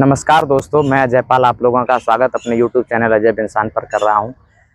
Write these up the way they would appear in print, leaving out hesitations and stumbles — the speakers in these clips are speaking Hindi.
नमस्कार दोस्तों, मैं अजय पाल आप लोगों का स्वागत अपने YouTube चैनल अजय इंसान पर कर रहा हूं।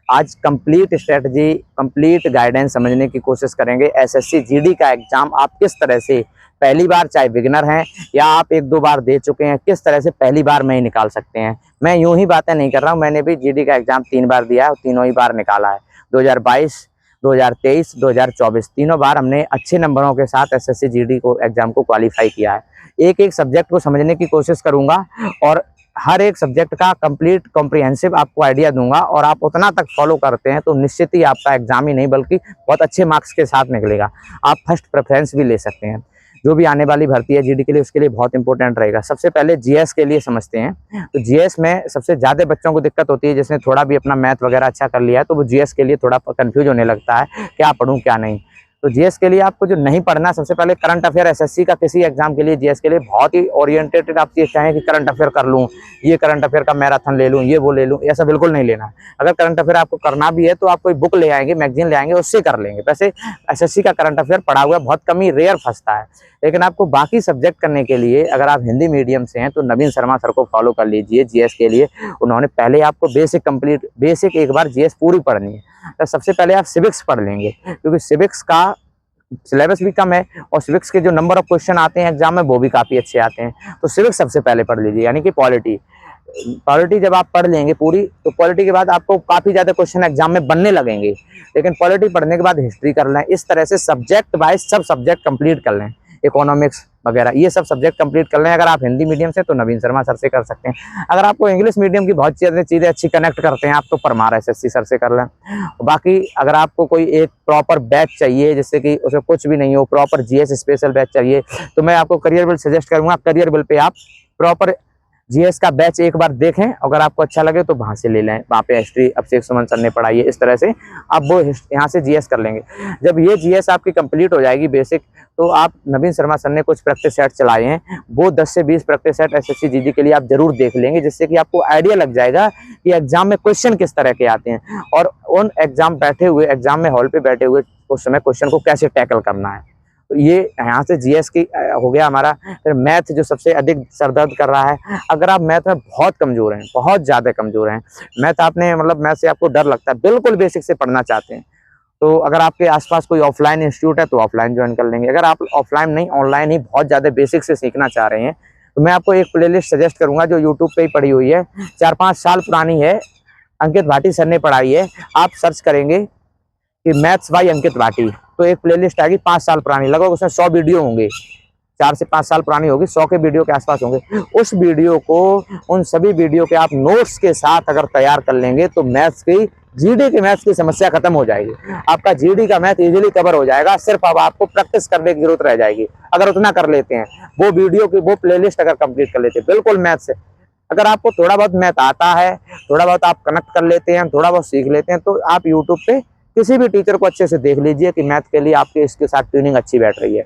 आज कंप्लीट स्ट्रेटजी, कंप्लीट गाइडेंस समझने की कोशिश करेंगे। एसएससी जीडी का एग्जाम आप किस तरह से पहली बार, चाहे बिगिनर हैं या आप एक दो बार दे चुके हैं, किस तरह से पहली बार में ही निकाल सकते हैं। मैं यूं ही बातें नहीं कर रहा हूं, मैंने भी जीडी का एग्जाम 3 बार दिया है और तीनों ही बार निकाला है। 2022, 2023, 2024 तीनों बार हमने अच्छे नंबरों के साथ एसएससी जीडी को एग्जाम को क्वालिफाई किया है। एक एक सब्जेक्ट को समझने की कोशिश करूंगा और हर एक सब्जेक्ट का कंप्लीट कॉम्प्रिहेंसिव आपको आइडिया दूंगा, और आप उतना तक फॉलो करते हैं तो निश्चित ही आपका एग्जाम ही नहीं बल्कि बहुत अच्छे मार्क्स के साथ निकलेगा। आप फर्स्ट प्रेफरेंस भी ले सकते हैं। जो भी आने वाली भर्ती है जीडी के लिए, उसके लिए बहुत इंपॉर्टेंट रहेगा। सबसे पहले जीएस के लिए समझते हैं। तो जीएस में सबसे ज्यादा बच्चों को दिक्कत होती है, जिसने थोड़ा भी अपना मैथ वगैरह अच्छा कर लिया है तो वो जीएस के लिए थोड़ा कंफ्यूज होने लगता है, क्या पढ़ूं क्या नहीं। तो जीएस के लिए आपको जो नहीं पढ़ना, सबसे पहले करंट अफेयर एसएससी का किसी एग्जाम के लिए जीएस के लिए बहुत ही ओरिएंटेड आप ये चाहें कि करंट अफेयर कर लूं, ये करंट अफेयर का मैराथन ले लूं, ये वो ले लूं, ऐसा बिल्कुल नहीं लेना है। अगर करंट अफेयर आपको करना भी है तो आप कोई बुक ले आएंगे, मैगजीन ले आएंगे, उससे कर लेंगे। वैसे एसएससी का करंट अफेयर पढ़ा हुआ बहुत कम ही, रेयर फंसता है। लेकिन आपको बाकी सब्जेक्ट करने के लिए, अगर आप हिंदी मीडियम से हैं तो नवीन शर्मा सर को फॉलो कर लीजिए जीएस के लिए। उन्होंने पहले आपको बेसिक एक बार जीएस पूरी पढ़नी है। तो सबसे पहले आप सिविक्स पढ़ लेंगे, क्योंकि सिविक्स का सिलेबस भी कम है और सिविक्स के जो नंबर ऑफ क्वेश्चन आते हैं एग्जाम में वो भी काफी अच्छे आते हैं। तो सिविक्स सबसे पहले पढ़ लीजिए, यानी कि पॉलिटी जब आप पढ़ लेंगे पूरी, तो पॉलिटी के बाद आपको काफी ज्यादा क्वेश्चन एग्जाम में बनने लगेंगे। लेकिन पॉलिटी पढ़ने के बाद हिस्ट्री कर लें, इस तरह से सब्जेक्ट वाइज सब सब्जेक्ट कंप्लीट कर लें। इकोनॉमिक्स वगैरह ये सब सब्जेक्ट कंप्लीट कर लें। अगर आप हिंदी मीडियम से तो नवीन शर्मा सर से कर सकते हैं। अगर आपको इंग्लिश मीडियम की बहुत चीज़ें अच्छी कनेक्ट करते हैं आप, तो परमार एसएससी सर से कर लें। बाकी अगर आपको कोई एक प्रॉपर बैच चाहिए, जिससे कि उसमें कुछ भी नहीं हो, प्रॉपर जीएस स्पेशल बैच चाहिए, तो मैं आपको करियर बिल सजेस्ट करूंगा। करियर बिल पे आप प्रॉपर जीएस का बैच एक बार देखें, अगर आपको अच्छा लगे तो वहां से ले लें। वहां पे हिस्ट्री अभिषेक सुमन सर ने पढ़ाई है, इस तरह से आप वो यहाँ से जीएस कर लेंगे। जब ये जीएस आपकी कंप्लीट हो जाएगी बेसिक, तो आप नवीन शर्मा सर ने कुछ प्रैक्टिस सेट चलाए हैं, वो 10 से 20 प्रैक्टिस सेट एसएससी जीडी के लिए आप जरूर देख लेंगे, जिससे कि आपको आइडिया लग जाएगा कि एग्जाम में क्वेश्चन किस तरह के आते हैं और उन एग्जाम में हॉल पे बैठे हुए उस समय क्वेश्चन को कैसे टैकल करना है। तो ये यहाँ से जीएस की हो गया हमारा। फिर मैथ जो सबसे अधिक सरदर्द कर रहा है, अगर आप मैथ में बहुत कमजोर हैं, बहुत ज्यादा कमजोर हैं, मैथ मैथ से आपको डर लगता है, बिल्कुल बेसिक से पढ़ना चाहते हैं, तो अगर आपके आसपास कोई ऑफलाइन इंस्टीट्यूट है तो ऑफलाइन ज्वाइन कर लेंगे। अगर आप ऑफलाइन नहीं, ऑनलाइन ही बहुत ज्यादा बेसिक से सीखना चाह रहे हैं, तो मैं आपको एक प्लेलिस्ट सजेस्ट करूंगा जो यूट्यूब पे ही पड़ी हुई है, 4-5 साल पुरानी है, अंकित भाटी सर ने पढ़ाई है। आप सर्च करेंगे कि मैथ्स बाय अंकित भाटी, तो एक प्लेलिस्ट आएगी 5 साल पुरानी, लगभग उसमें 100 वीडियो होंगे, 4 से 5 साल पुरानी होगी, 100 के वीडियो के आसपास होंगे। उस वीडियो को, उन सभी वीडियो के आप नोट्स के साथ अगर तैयार कर लेंगे तो जीडी के मैथ्स की समस्या खत्म हो जाएगी। आपका जीडी का मैथ इजीली कवर हो जाएगा। सिर्फ अब आपको प्रैक्टिस करने की जरूरत रह जाएगी। अगर उतना कर लेते हैं, वो वीडियो की वो प्लेलिस्ट अगर कंप्लीट कर लेते हैं बिल्कुल मैथ से, अगर आपको थोड़ा बहुत मैथ आता है, थोड़ा बहुत आप कनेक्ट कर लेते हैं, थोड़ा बहुत सीख लेते हैं, तो आप यूट्यूब पे किसी भी टीचर को अच्छे से देख लीजिए कि मैथ के लिए आपके इसके साथ ट्यूनिंग अच्छी बैठ रही है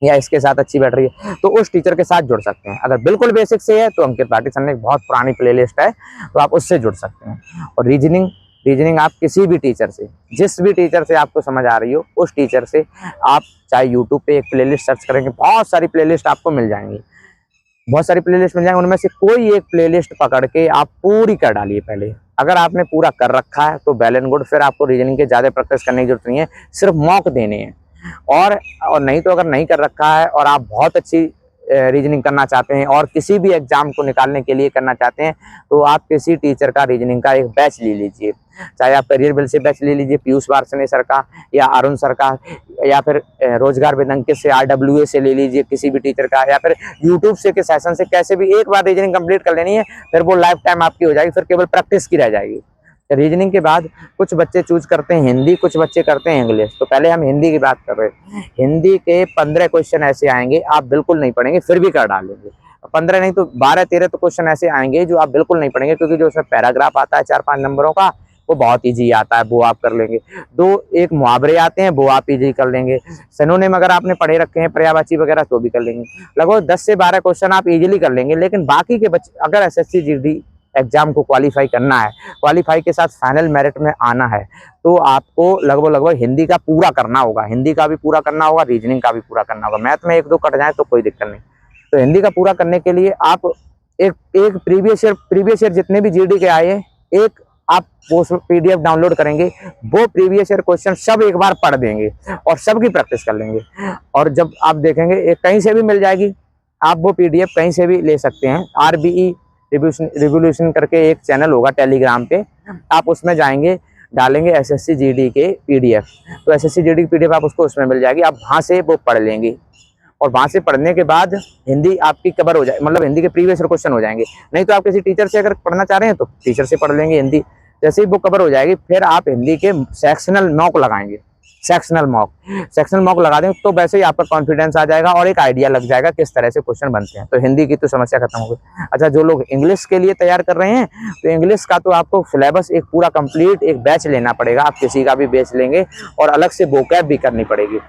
या इसके साथ अच्छी बैठ रही है, तो उस टीचर के साथ जुड़ सकते हैं। अगर बिल्कुल बेसिक से है तो अंकित भाटी सर ने एक बहुत पुरानी प्लेलिस्ट है, तो आप उससे जुड़ सकते हैं। और रीजनिंग आप किसी भी टीचर से, जिस भी टीचर से आपको समझ आ रही हो, उस टीचर से आप चाहे यूट्यूब पे एक प्लेलिस्ट सर्च करेंगे, बहुत सारी प्लेलिस्ट आपको मिल जाएंगी, बहुत सारी प्लेलिस्ट मिल जाएंगी। उनमें से कोई एक प्लेलिस्ट पकड़ के आप पूरी कर डालिए पहले। अगर आपने पूरा कर रखा है तो वेल एंड गुड, फिर आपको रीजनिंग के ज्यादा प्रैक्टिस करने की जरूरत नहीं है, सिर्फ मॉक देने हैं। और नहीं तो अगर नहीं कर रखा है और आप बहुत अच्छी रीजनिंग करना चाहते हैं और किसी भी एग्जाम को निकालने के लिए करना चाहते हैं, तो आप किसी टीचर का रीजनिंग का एक बैच ले लीजिए। चाहे आप करियर बिल से बैच ले लीजिए, पीयूष वार्ष्णेय सर का या अरुण सर का, या फिर रोजगार विद अंकित से, RWA से ले लीजिए किसी भी टीचर का, या फिर यूट्यूब से के सेशन से, कैसे भी एक बार रीजनिंग कंप्लीट कर लेनी है, फिर वो लाइफ टाइम आपकी हो जाएगी, फिर केवल प्रैक्टिस की रह जाएगी। रीजनिंग के बाद कुछ बच्चे चूज करते हैं हिंदी, कुछ बच्चे करते हैं इंग्लिश। तो पहले हम हिंदी की बात कर रहे हैं। हिंदी के 15 क्वेश्चन ऐसे आएंगे, आप बिल्कुल नहीं पढ़ेंगे फिर भी कर डालेंगे। 15 नहीं तो 12-13 तो क्वेश्चन ऐसे आएंगे जो आप बिल्कुल नहीं पढ़ेंगे, क्योंकि जो उसमें पैराग्राफ आता है 4-5 नंबरों का, वो बहुत ईजी आता है, वो आप कर लेंगे। 2-1 मुहावरे आते हैं, वो आप ईजी कर लेंगे। सिनोनिम अगर आपने पढ़े रखे हैं, पर्यायवाची वगैरह, तो भी कर लेंगे। लगभग 10 से 12 क्वेश्चन आप इजीली कर लेंगे। लेकिन बाकी के बच्चे, अगर एसएससी जीडी एग्जाम को क्वालिफाई करना है, क्वालिफाई के साथ फाइनल मेरिट में आना है, तो आपको लगभग हिंदी का पूरा करना होगा, हिंदी का भी पूरा करना होगा, रीजनिंग का भी पूरा करना होगा। मैथ में 1-2 कट जाए तो कोई दिक्कत नहीं। तो हिंदी का पूरा करने के लिए आप एक एक प्रीवियस ईयर जितने भी जीडी के आए हैं, एक आप वो पीडीएफ डाउनलोड करेंगे, वो प्रीवियस ईयर क्वेश्चन सब एक बार पढ़ देंगे और सबकी प्रैक्टिस कर लेंगे। और जब आप देखेंगे एक कहीं से भी मिल जाएगी, आप वो पीडीएफ कहीं से भी ले सकते हैं। आरबीई रिवोल्यूशन करके एक चैनल होगा टेलीग्राम पे, आप उसमें जाएंगे, डालेंगे एसएससी जीडी के पीडीएफ, तो एसएससी जीडी की पीडीएफ आप उसको उसमें मिल जाएगी, आप वहाँ से वो पढ़ लेंगे। और वहाँ से पढ़ने के बाद हिंदी आपकी कवर हो जाए, मतलब हिंदी के प्रीवियस ईयर क्वेश्चन हो जाएंगे। नहीं तो आप किसी टीचर से अगर पढ़ना चाह रहे हैं तो टीचर से पढ़ लेंगे हिंदी। जैसे ही वो कवर हो जाएगी, फिर आप हिंदी के सेक्शनल मॉक लगाएंगे। सेक्शनल मॉक लगा दें तो वैसे ही आपका कॉन्फिडेंस आ जाएगा और एक आइडिया लग जाएगा किस तरह से क्वेश्चन बनते हैं। तो हिंदी की तो समस्या खत्म हो गई। अच्छा, जो लोग इंग्लिश के लिए तैयार कर रहे हैं, तो इंग्लिश का तो आपको सिलेबस एक पूरा कंप्लीट एक बैच लेना पड़ेगा। आप किसी का भी बैच लेंगे और अलग से वोकैब भी करनी पड़ेगी।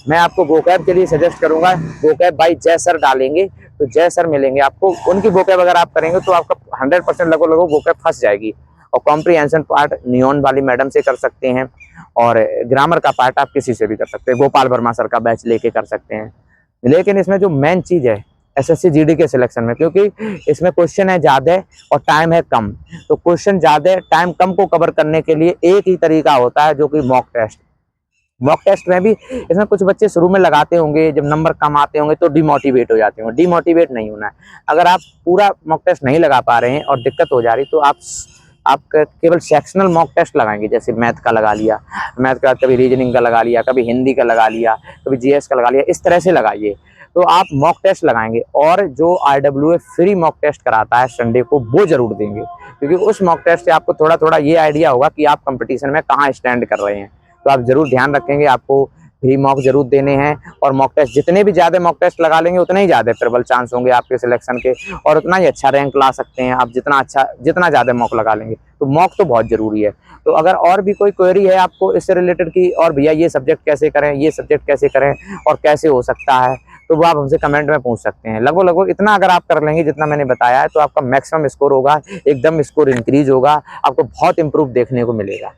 मैं आपको वोकैब के लिए सजेस्ट करूंगा, वोकैब बाई जय सर डालेंगे तो जय सर मिलेंगे आपको। उनकी वोकैब अगर आप करेंगे तो आपका 100% लगभग वोकैब फंस जाएगी। और कॉम्प्रिहेंशन पार्ट नियॉन वाली मैडम से कर सकते हैं, और ग्रामर का पार्ट आप किसी से भी कर सकते हैं, गोपाल वर्मा सर का बैच लेके कर सकते हैं। लेकिन इसमें जो मेन चीज है एसएससी जीडी के सिलेक्शन में, क्योंकि इसमें क्वेश्चन है ज्यादा और टाइम है कम, तो क्वेश्चन ज्यादा टाइम कम को कवर करने के लिए एक ही तरीका होता है, जो कि मॉक टेस्ट। मॉक टेस्ट में भी इसमें कुछ बच्चे शुरू में लगाते होंगे, जब नंबर कम आते होंगे तो डिमोटिवेट हो जाते होंगे। डिमोटिवेट नहीं होना है। अगर आप पूरा मॉक टेस्ट नहीं लगा पा रहे हैं और दिक्कत हो जा रही, तो आप केवल सेक्शनल मॉक टेस्ट लगाएंगे। जैसे मैथ का लगा लिया, मैथ का कभी रीजनिंग का लगा लिया, कभी हिंदी का लगा लिया, कभी जीएस का लगा लिया, इस तरह से लगाइए। तो आप मॉक टेस्ट लगाएंगे, और जो आईडब्ल्यूए फ्री मॉक टेस्ट कराता है संडे को, वो जरूर देंगे, क्योंकि उस मॉक टेस्ट से आपको थोड़ा थोड़ा ये आइडिया होगा कि आप कंपटीशन में कहाँ स्टैंड कर रहे हैं। तो आप जरूर ध्यान रखेंगे, आपको फ्री मॉक जरूर देने हैं। और मॉक टेस्ट जितने भी ज्यादा मॉक टेस्ट लगा लेंगे, उतने ही ज्यादा प्रबल चांस होंगे आपके सिलेक्शन के, और उतना ही अच्छा रैंक ला सकते हैं आप। जितना ज्यादा मॉक लगा लेंगे, तो मॉक तो बहुत जरूरी है। तो अगर और भी कोई क्वेरी है आपको इससे रिलेटेड की, और भैया ये सब्जेक्ट कैसे करें, ये सब्जेक्ट कैसे करें और कैसे हो सकता है, तो वो आप हमसे कमेंट में पूछ सकते हैं। लगभग इतना अगर आप कर लेंगे जितना मैंने बताया है, तो आपका मैक्सिमम स्कोर होगा, एकदम स्कोर इंक्रीज होगा, आपको बहुत इंप्रूव देखने को मिलेगा।